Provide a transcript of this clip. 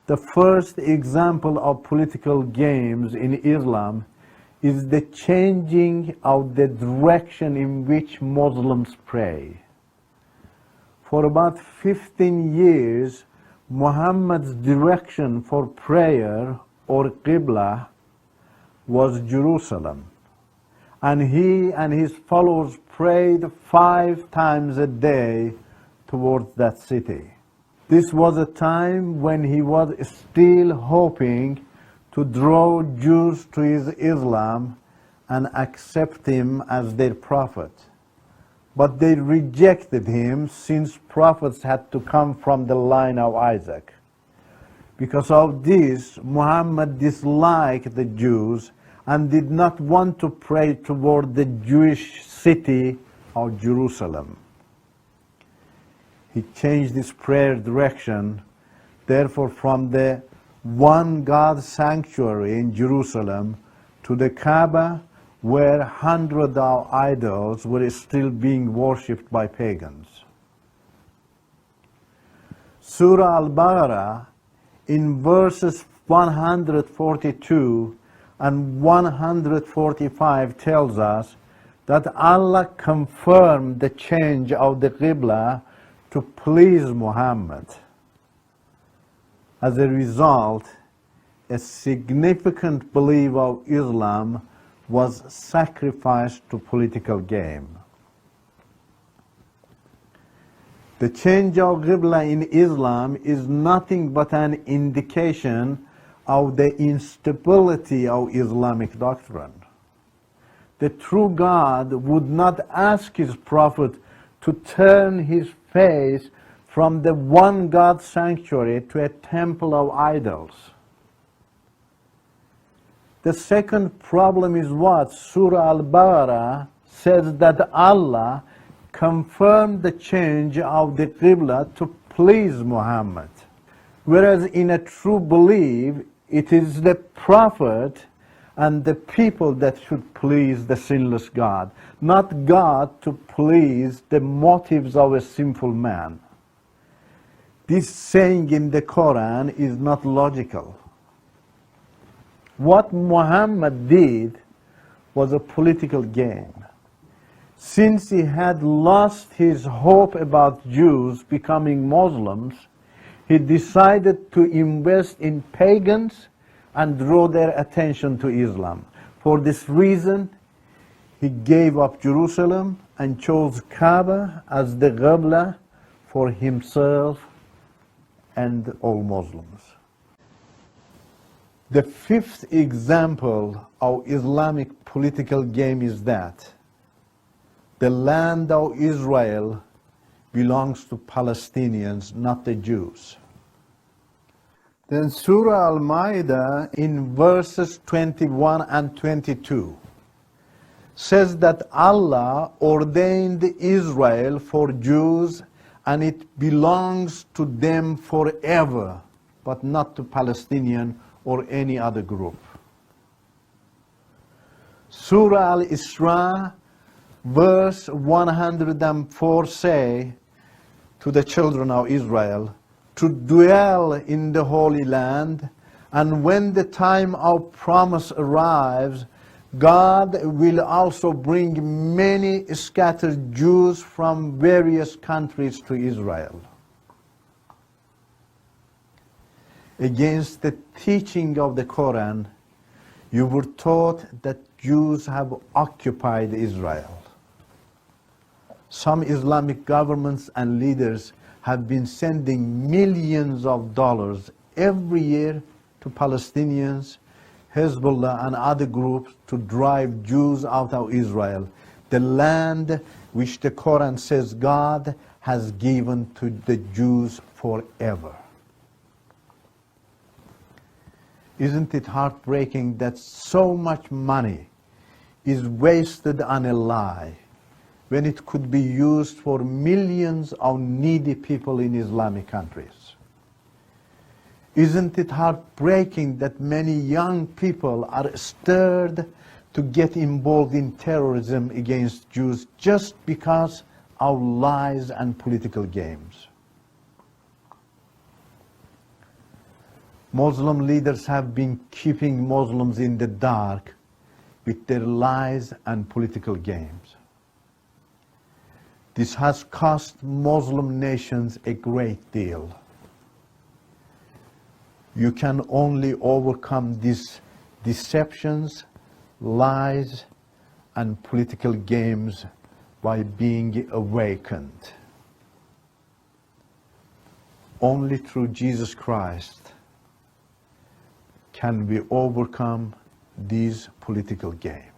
The first example of political games in Islam is the changing of the direction in which Muslims pray. For about 15 years, Muhammad's direction for prayer, or Qibla, was Jerusalem. And he and his followers prayed 5 times a day towards that city. This was a time when he was still hoping to draw Jews to his Islam and accept him as their prophet. But they rejected him, since prophets had to come from the line of Isaac. Because of this, Muhammad disliked the Jews and did not want to pray toward the Jewish city of Jerusalem. He changed his prayer direction, therefore, from the one God sanctuary in Jerusalem to the Kaaba, where hundreds of idols were still being worshipped by pagans. Surah Al-Baqarah, in verses 142 and 145, tells us that Allah confirmed the change of the Qibla to please Muhammad. As a result, a significant belief of Islam was sacrificed to political game. The change of Qibla in Islam is nothing but an indication of the instability of Islamic doctrine. The true God would not ask his prophet to turn his face from the one God sanctuary to a temple of idols. The second problem is what? Surah Al-Baqarah says that Allah confirmed the change of the Qibla to please Muhammad. Whereas in a true belief, it is the prophet and the people that should please the sinless God, not God to please the motives of a sinful man. This saying in the Quran is not logical. What Muhammad did was a political game. Since he had lost his hope about Jews becoming Muslims, he decided to invest in pagans and draw their attention to Islam. For this reason, he gave up Jerusalem and chose Kaaba as the Qibla for himself and all Muslims. The fifth example of Islamic political game is that the land of Israel belongs to Palestinians, not the Jews. Then Surah Al-Ma'idah in verses 21 and 22 says that Allah ordained Israel for Jews and it belongs to them forever, but not to Palestinian or any other group. Surah Al-Isra, verse 104 say to the children of Israel, to dwell in the Holy Land, and when the time of promise arrives, God will also bring many scattered Jews from various countries to Israel. Against the teaching of the Quran, you were taught that Jews have occupied Israel. Some Islamic governments and leaders have been sending millions of dollars every year to Palestinians, Hezbollah and other groups to drive Jews out of Israel, the land which the Quran says God has given to the Jews forever. Isn't it heartbreaking that so much money is wasted on a lie when it could be used for millions of needy people in Islamic countries? Isn't it heartbreaking that many young people are stirred to get involved in terrorism against Jews just because of lies and political games? Muslim leaders have been keeping Muslims in the dark with their lies and political games. This has cost Muslim nations a great deal. You can only overcome these deceptions, lies, and political games by being awakened. Only through Jesus Christ can we overcome these political games.